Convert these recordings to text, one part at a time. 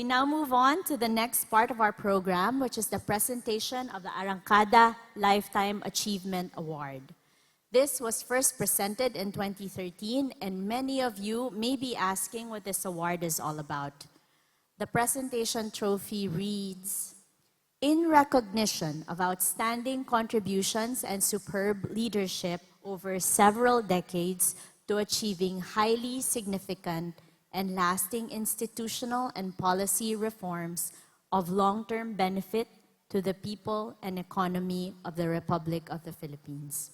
now move on to the next part of our program, which is the presentation of the Arangkada Lifetime Achievement Award. This was first presented in 2013, and many of you may be asking what this award is all about. The presentation trophy reads, "In recognition of outstanding contributions and superb leadership over several decades to achieving highly significant and lasting institutional and policy reforms of long-term benefit to the people and economy of the Republic of the Philippines."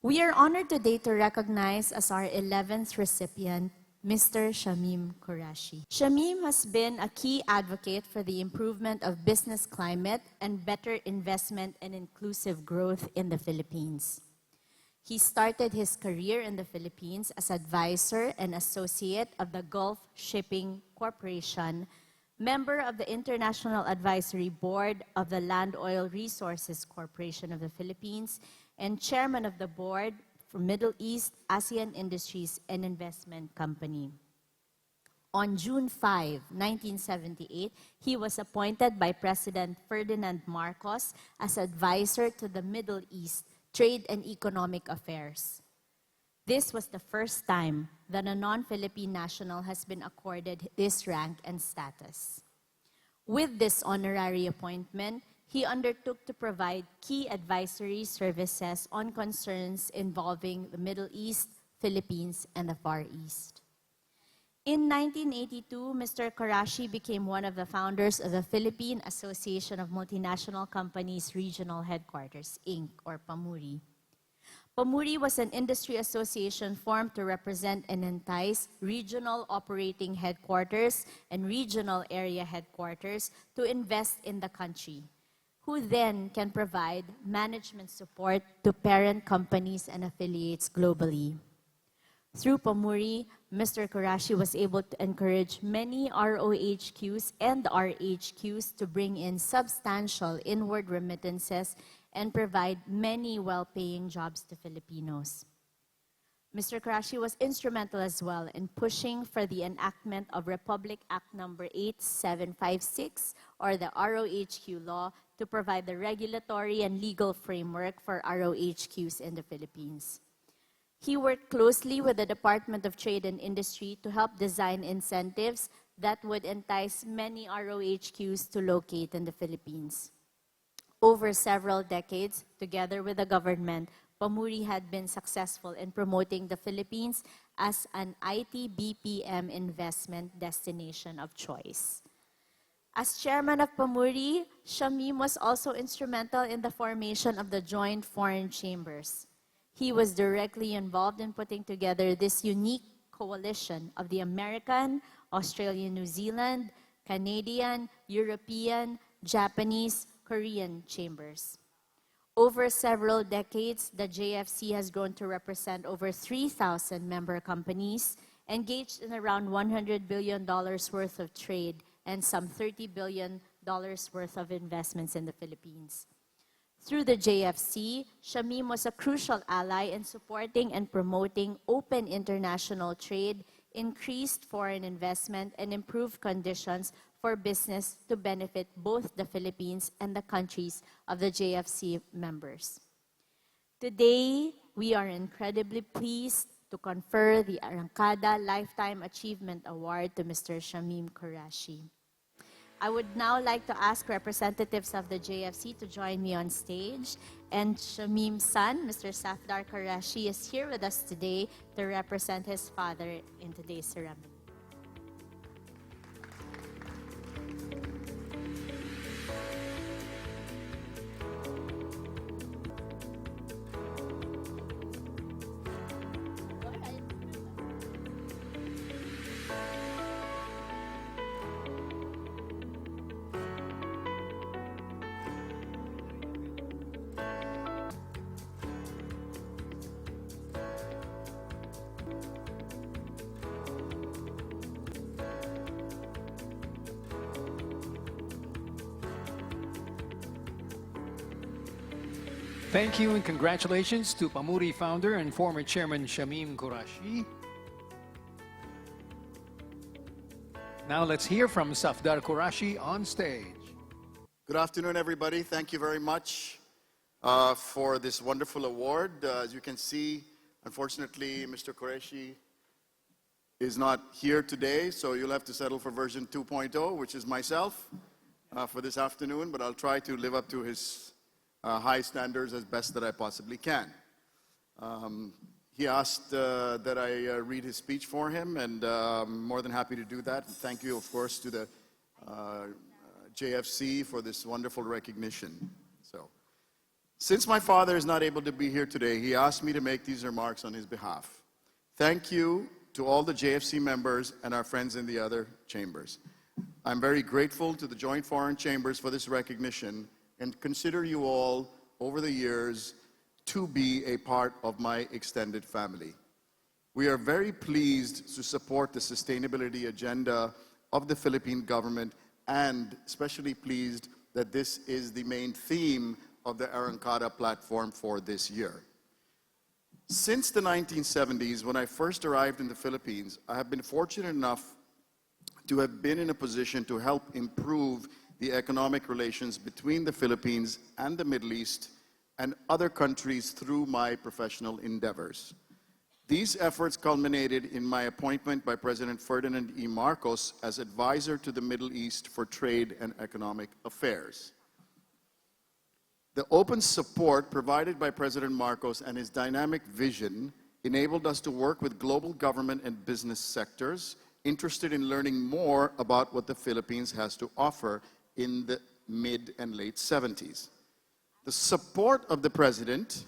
We are honored today to recognize as our 11th recipient, Mr. Shameem Qurashi. Shameem has been a key advocate for the improvement of business climate and better investment and inclusive growth in the Philippines. He started his career in the Philippines as advisor and associate of the Gulf Shipping Corporation, member of the International Advisory Board of the Land Oil Resources Corporation of the Philippines, and chairman of the board for Middle East ASEAN Industries and Investment Company. On June 5, 1978, he was appointed by President Ferdinand Marcos as advisor to the Middle East Trade and Economic Affairs. This was the first time that a non-Philippine national has been accorded this rank and status. With this honorary appointment, he undertook to provide key advisory services on concerns involving the Middle East, Philippines, and the Far East. In 1982, Mr. Qurashi became one of the founders of the Philippine Association of Multinational Companies Regional Headquarters, Inc., or PAMURI. PAMURI was an industry association formed to represent and entice regional operating headquarters and regional area headquarters to invest in the country, who then can provide management support to parent companies and affiliates globally. Through PAMURI, Mr. Qurashi was able to encourage many ROHQs and RHQs to bring in substantial inward remittances and provide many well-paying jobs to Filipinos. Mr. Qurashi was instrumental as well in pushing for the enactment of Republic Act No. 8756, or the ROHQ law, to provide the regulatory and legal framework for ROHQs in the Philippines. He worked closely with the Department of Trade and Industry to help design incentives that would entice many ROHQs to locate in the Philippines. Over several decades, together with the government, PAMURI had been successful in promoting the Philippines as an IT BPM investment destination of choice. As chairman of PAMURI, Shameem was also instrumental in the formation of the Joint Foreign Chambers. He was directly involved in putting together this unique coalition of the American, Australian, New Zealand, Canadian, European, Japanese, Korean chambers. Over several decades, the JFC has grown to represent over 3,000 member companies, engaged in around $100 billion worth of trade and some $30 billion worth of investments in the Philippines. Through the JFC, Shameem was a crucial ally in supporting and promoting open international trade, increased foreign investment, and improved conditions for business to benefit both the Philippines and the countries of the JFC members. Today, we are incredibly pleased to confer the Arangkada Lifetime Achievement Award to Mr. Shameem Qurashi. I would now like to ask representatives of the JFC to join me on stage. And Shameem's son, Mr. Safdar Qurashi, is here with us today to represent his father in today's ceremony. Thank you and congratulations to PAMURI founder and former chairman Shameem Qurashi. Now let's hear from Safdar Qurashi on stage. Good afternoon, everybody. Thank you very much for this wonderful award. As you can see, unfortunately, Mr. Qurashi is not here today, so you'll have to settle for version 2.0, which is myself, for this afternoon, but I'll try to live up to his high standards as best that I possibly can. He asked that I read his speech for him, and I'm more than happy to do that. And thank you, of course, to the JFC for this wonderful recognition. So, since my father is not able to be here today, he asked me to make these remarks on his behalf. Thank you to all the JFC members and our friends in the other chambers. I'm very grateful to the Joint Foreign Chambers for this recognition and consider you all over the years to be a part of my extended family. We are very pleased to support the sustainability agenda of the Philippine government and especially pleased that this is the main theme of the Arangkada platform for this year. Since the 1970s, when I first arrived in the Philippines, I have been fortunate enough to have been in a position to help improve the economic relations between the Philippines and the Middle East and other countries through my professional endeavors. These efforts culminated in my appointment by President Ferdinand E. Marcos as advisor to the Middle East for Trade and Economic Affairs. The open support provided by President Marcos and his dynamic vision enabled us to work with global government and business sectors interested in learning more about what the Philippines has to offer in the mid and late 70s. The support of the President,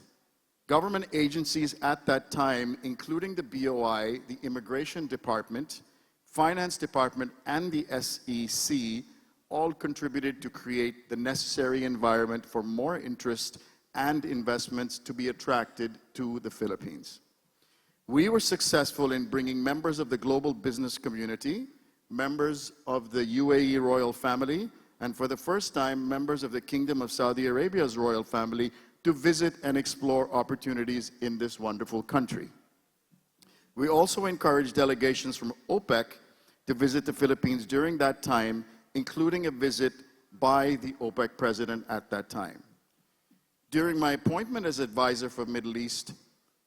government agencies at that time, including the BOI, the Immigration Department, Finance Department, and the SEC, all contributed to create the necessary environment for more interest and investments to be attracted to the Philippines. We were successful in bringing members of the global business community, members of the UAE royal family, and for the first time, members of the Kingdom of Saudi Arabia's royal family to visit and explore opportunities in this wonderful country. We also encouraged delegations from OPEC to visit the Philippines during that time, including a visit by the OPEC president at that time. During my appointment as advisor for Middle East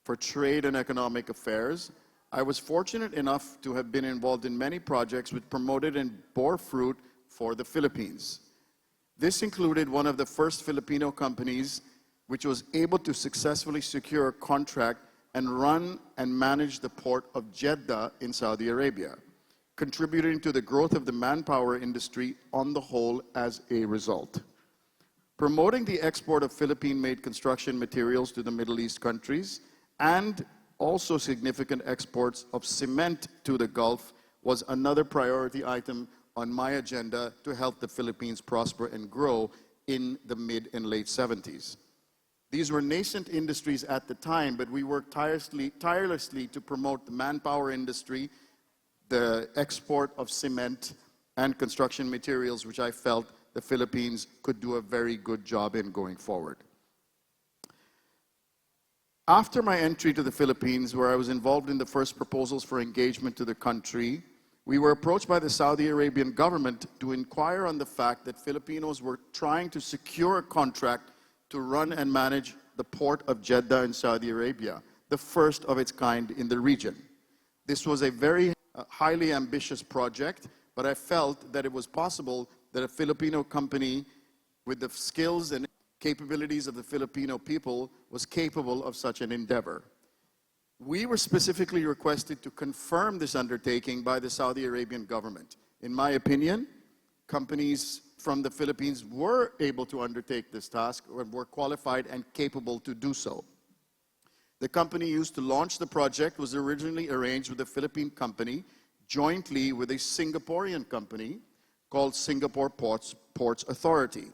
for Trade and Economic Affairs, I was fortunate enough to have been involved in many projects which promoted and bore fruit for the Philippines. This included one of the first Filipino companies which was able to successfully secure a contract and run and manage the port of Jeddah in Saudi Arabia, contributing to the growth of the manpower industry on the whole as a result. Promoting the export of Philippine-made construction materials to the Middle East countries and also significant exports of cement to the Gulf was another priority item on my agenda to help the Philippines prosper and grow in the mid and late 70s. These were nascent industries at the time, but we worked tirelessly to promote the manpower industry, the export of cement and construction materials, which I felt the Philippines could do a very good job in going forward. After my entry to the Philippines, where I was involved in the first proposals for engagement to the country, we were approached by the Saudi Arabian government to inquire on the fact that Filipinos were trying to secure a contract to run and manage the port of Jeddah in Saudi Arabia, the first of its kind in the region. This was a very highly ambitious project, but I felt that it was possible that a Filipino company with the skills and capabilities of the Filipino people was capable of such an endeavor. We were specifically requested to confirm this undertaking by the Saudi Arabian government. In my opinion, companies from the Philippines were able to undertake this task and were qualified and capable to do so. The company used to launch the project was originally arranged with a Philippine company jointly with a Singaporean company called Singapore Ports Authority.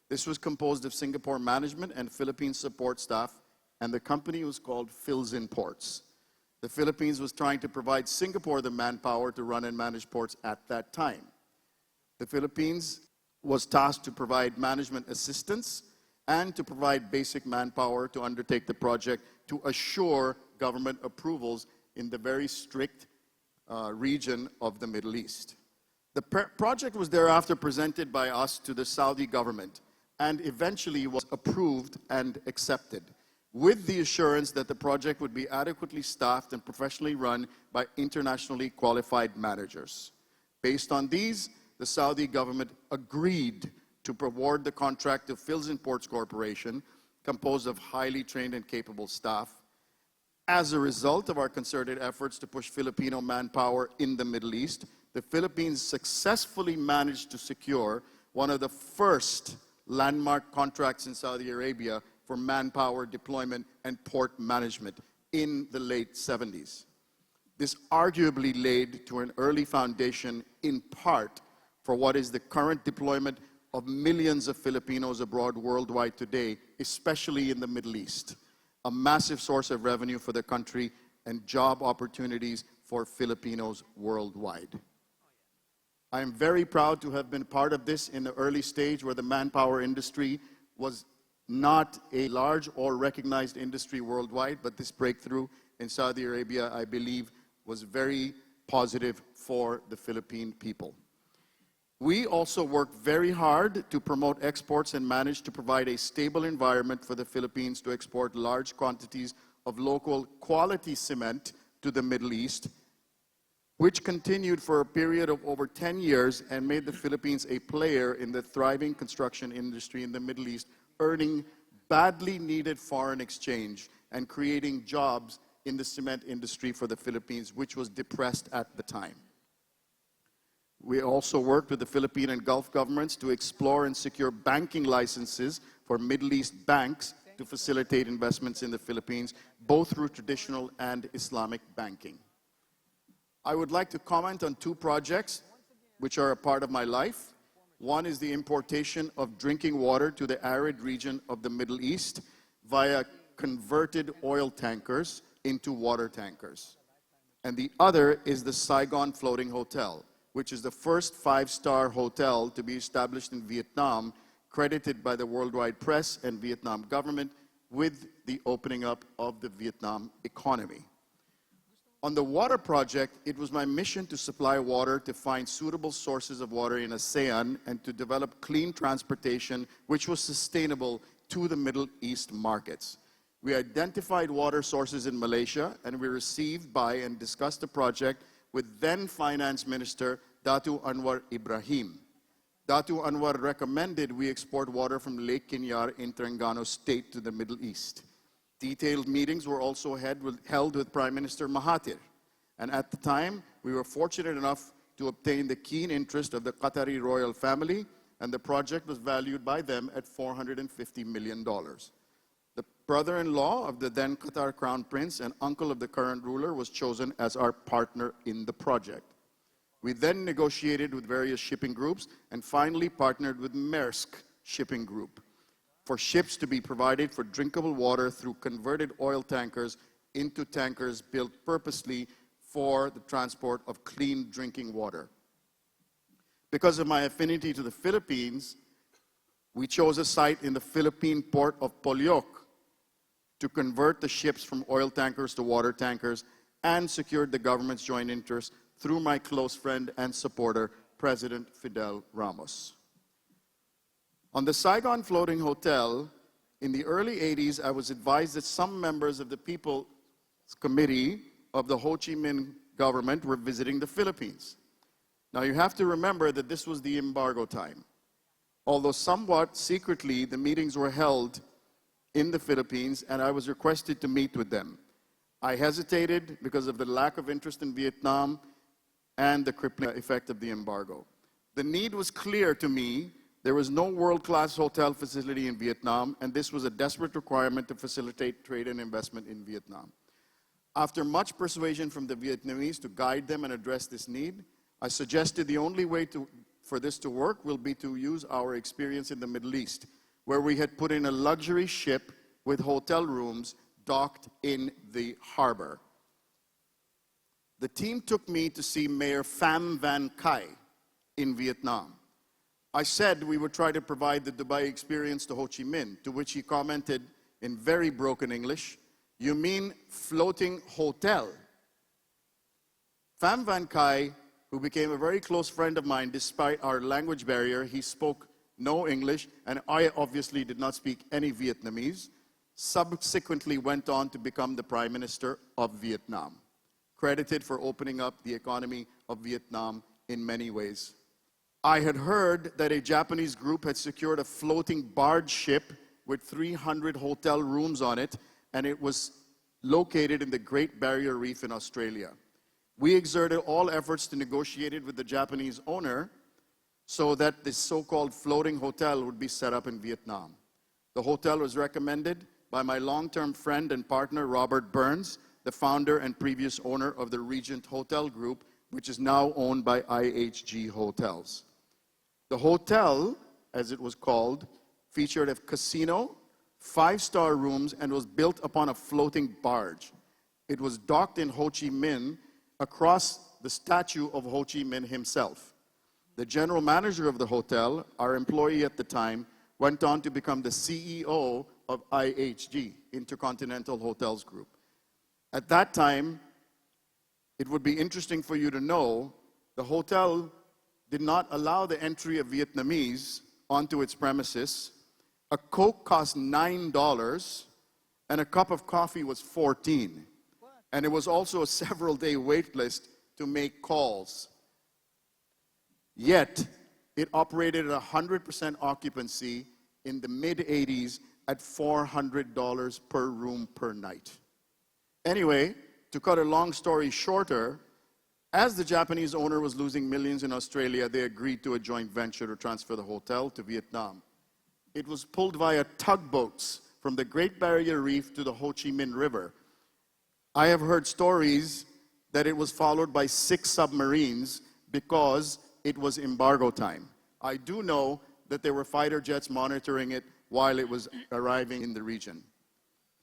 This was composed of Singapore management and Philippine support staff, and the company was called Philzin Ports. The Philippines was trying to provide Singapore the manpower to run and manage ports at that time. The Philippines was tasked to provide management assistance and to provide basic manpower to undertake the project to assure government approvals in the very strict region of the Middle East. The project was thereafter presented by us to the Saudi government and eventually was approved and accepted, with the assurance that the project would be adequately staffed and professionally run by internationally qualified managers. Based on these, the Saudi government agreed to award the contract to Phils Imports Corporation, composed of highly trained and capable staff. As a result of our concerted efforts to push Filipino manpower in the Middle East, the Philippines successfully managed to secure one of the first landmark contracts in Saudi Arabia for manpower deployment and port management in the late 70s. This arguably laid to an early foundation in part for what is the current deployment of millions of Filipinos abroad worldwide today, especially in the Middle East, a massive source of revenue for the country and job opportunities for Filipinos worldwide. I am very proud to have been part of this in the early stage where the manpower industry was not a large or recognized industry worldwide, but this breakthrough in Saudi Arabia, I believe, was very positive for the Philippine people. We also worked very hard to promote exports and managed to provide a stable environment for the Philippines to export large quantities of local quality cement to the Middle East, which continued for a period of over 10 years and made the Philippines a player in the thriving construction industry in the Middle East, earning badly needed foreign exchange and creating jobs in the cement industry for the Philippines, which was depressed at the time. We also worked with the Philippine and Gulf governments to explore and secure banking licenses for Middle East banks to facilitate investments in the Philippines, both through traditional and Islamic banking. I would like to comment on two projects which are a part of my life. One is the importation of drinking water to the arid region of the Middle East via converted oil tankers into water tankers. And the other is the Saigon Floating Hotel, which is the first five-star hotel to be established in Vietnam, credited by the worldwide press and Vietnam government with the opening up of the Vietnam economy. On the water project, it was my mission to supply water to find suitable sources of water in ASEAN and to develop clean transportation which was sustainable to the Middle East markets. We identified water sources in Malaysia and we received by and discussed the project with then Finance Minister Datu Anwar Ibrahim. Datu Anwar recommended we export water from Lake Kinyar in Terengganu State to the Middle East. Detailed meetings were also held with Prime Minister Mahathir. And at the time, we were fortunate enough to obtain the keen interest of the Qatari royal family, and the project was valued by them at $450 million. The brother-in-law of the then Qatar Crown Prince and uncle of the current ruler was chosen as our partner in the project. We then negotiated with various shipping groups and finally partnered with Maersk Shipping Group for ships to be provided for drinkable water through converted oil tankers into tankers built purposely for the transport of clean drinking water. Because of my affinity to the Philippines, we chose a site in the Philippine port of Polyok to convert the ships from oil tankers to water tankers and secured the government's joint interest through my close friend and supporter, President Fidel Ramos. On the Saigon Floating Hotel, in the early 80s, I was advised that some members of the People's Committee of the Ho Chi Minh government were visiting the Philippines. Now you have to remember that this was the embargo time. Although somewhat secretly, the meetings were held in the Philippines and I was requested to meet with them. I hesitated because of the lack of interest in Vietnam and the crippling effect of the embargo. The need was clear to me. There was no world-class hotel facility in Vietnam, and this was a desperate requirement to facilitate trade and investment in Vietnam. After much persuasion from the Vietnamese to guide them and address this need, I suggested the only way for this to work will be to use our experience in the Middle East, where we had put in a luxury ship with hotel rooms docked in the harbor. The team took me to see Mayor Pham Van Khai in Vietnam. I said we would try to provide the Dubai experience to Ho Chi Minh, to which he commented in very broken English, "You mean floating hotel?" Pham Van Khai who became a very close friend of mine despite our language barrier. He spoke no English, and I obviously did not speak any Vietnamese. Subsequently went on to become the Prime Minister of Vietnam, credited for opening up the economy of Vietnam in many ways. I had heard that a Japanese group had secured a floating barge ship with 300 hotel rooms on it, and it was located in the Great Barrier Reef in Australia. We exerted all efforts to negotiate it with the Japanese owner so that this so-called floating hotel would be set up in Vietnam. The hotel was recommended by my long-term friend and partner, Robert Burns, the founder and previous owner of the Regent Hotel Group, which is now owned by IHG Hotels. The hotel, as it was called, featured a casino, 5-star rooms, and was built upon a floating barge. It was docked in Ho Chi Minh across the statue of Ho Chi Minh himself. The general manager of the hotel, our employee at the time, went on to become the CEO of IHG, Intercontinental Hotels Group. At that time, it would be interesting for you to know, the hotel did not allow the entry of Vietnamese onto its premises. A Coke cost $9, and a cup of coffee was $14. And it was also a several-day wait list to make calls. Yet, it operated at 100% occupancy in the mid-80s at $400 per room per night. Anyway, to cut a long story shorter, as the Japanese owner was losing millions in Australia, they agreed to a joint venture to transfer the hotel to Vietnam. It was pulled via tugboats from the Great Barrier Reef to the Ho Chi Minh River. I have heard stories that it was followed by 6 submarines because it was embargo time. I do know that there were fighter jets monitoring it while it was arriving in the region.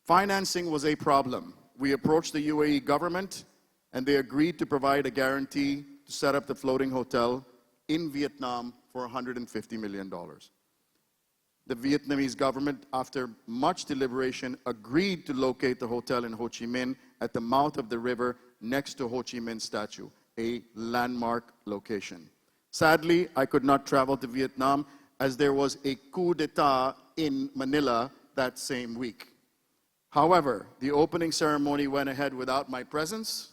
Financing was a problem. We approached the UAE government, and they agreed to provide a guarantee to set up the floating hotel in Vietnam for $150 million. The Vietnamese government, after much deliberation, agreed to locate the hotel in Ho Chi Minh at the mouth of the river next to Ho Chi Minh statue, a landmark location. Sadly, I could not travel to Vietnam as there was a coup d'etat in Manila that same week. However, the opening ceremony went ahead without my presence,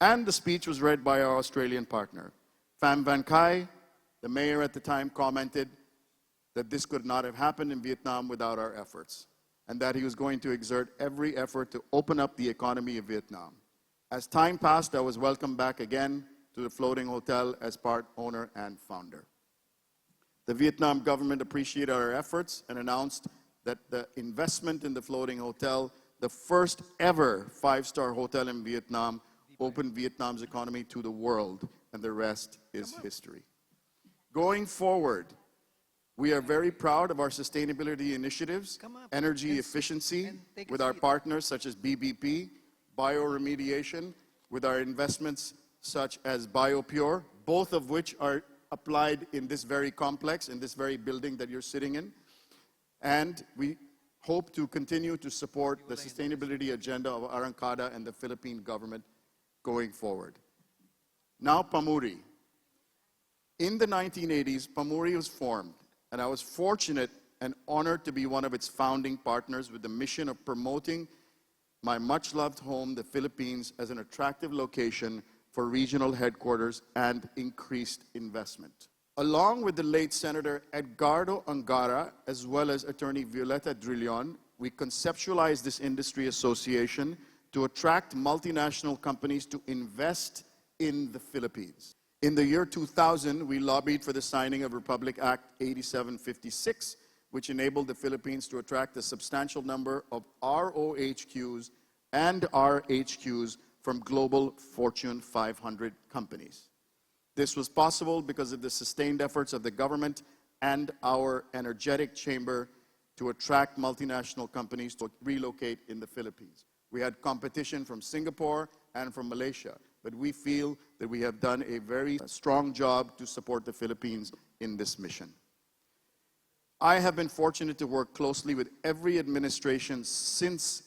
and the speech was read by our Australian partner. Pham Van Khai, the mayor at the time, commented that this could not have happened in Vietnam without our efforts, and that he was going to exert every effort to open up the economy of Vietnam. As time passed, I was welcomed back again to the floating hotel as part owner and founder. The Vietnam government appreciated our efforts and announced that the investment in the floating hotel, the first ever 5-star hotel in Vietnam, opened Vietnam's economy to the world, and the rest is history. Going forward, we are very proud of our sustainability initiatives, energy efficiency with our partners such as BBP, bioremediation with our investments such as BioPure, both of which are applied in this very complex, in this very building that you're sitting in. And we hope to continue to support the sustainability agenda of Arangkada and the Philippine government going forward. Now, Pamuri. In the 1980s, Pamuri was formed, and I was fortunate and honored to be one of its founding partners with the mission of promoting my much-loved home, the Philippines, as an attractive location for regional headquarters and increased investment. Along with the late Senator Edgardo Angara, as well as attorney Violeta Drillion, we conceptualized this industry association to attract multinational companies to invest in the Philippines. In the year 2000, we lobbied for the signing of Republic Act 8756, which enabled the Philippines to attract a substantial number of ROHQs and RHQs from global Fortune 500 companies. This was possible because of the sustained efforts of the government and our energetic chamber to attract multinational companies to relocate in the Philippines. We had competition from Singapore and from Malaysia, but we feel that we have done a very strong job to support the Philippines in this mission. I have been fortunate to work closely with every administration since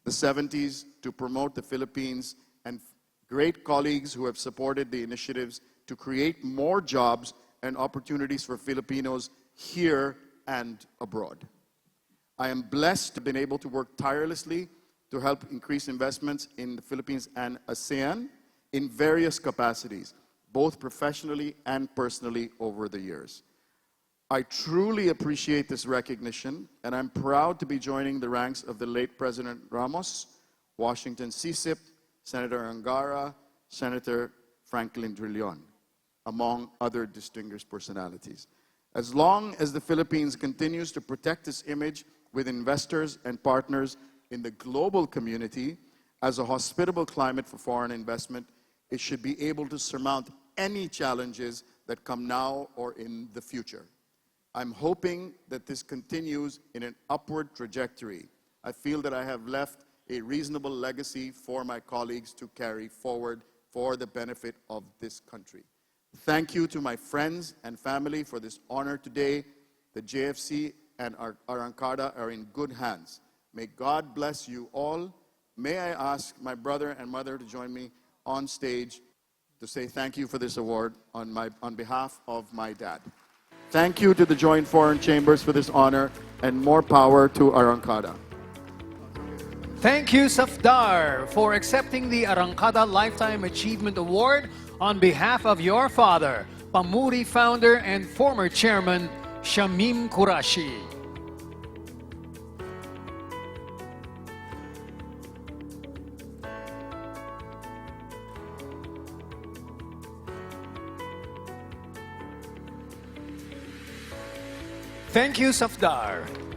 the 70s to promote the Philippines, and great colleagues who have supported the initiatives to create more jobs and opportunities for Filipinos here and abroad. I am blessed to have been able to work tirelessly to help increase investments in the Philippines and ASEAN in various capacities, both professionally and personally over the years. I truly appreciate this recognition, and I'm proud to be joining the ranks of the late President Ramos, Washington CSIP, Senator Angara, Senator Franklin Drilon, among other distinguished personalities. As long as the Philippines continues to protect its image with investors and partners in the global community as a hospitable climate for foreign investment, it should be able to surmount any challenges that come now or in the future. I'm hoping that this continues in an upward trajectory. I feel that I have left a reasonable legacy for my colleagues to carry forward for the benefit of this country. Thank you to my friends and family for this honor today. The JFC and Arangkada are in good hands. May God bless you all. May I ask my brother and mother to join me on stage to say thank you for this award on behalf of my dad. Thank you to the Joint Foreign Chambers for this honor, and more power to Arangkada. Thank you, Safdar, for accepting the Arangkada Lifetime Achievement Award on behalf of your father, Pamuri founder and former chairman, Shameem Qurashi. Thank you, Safdar.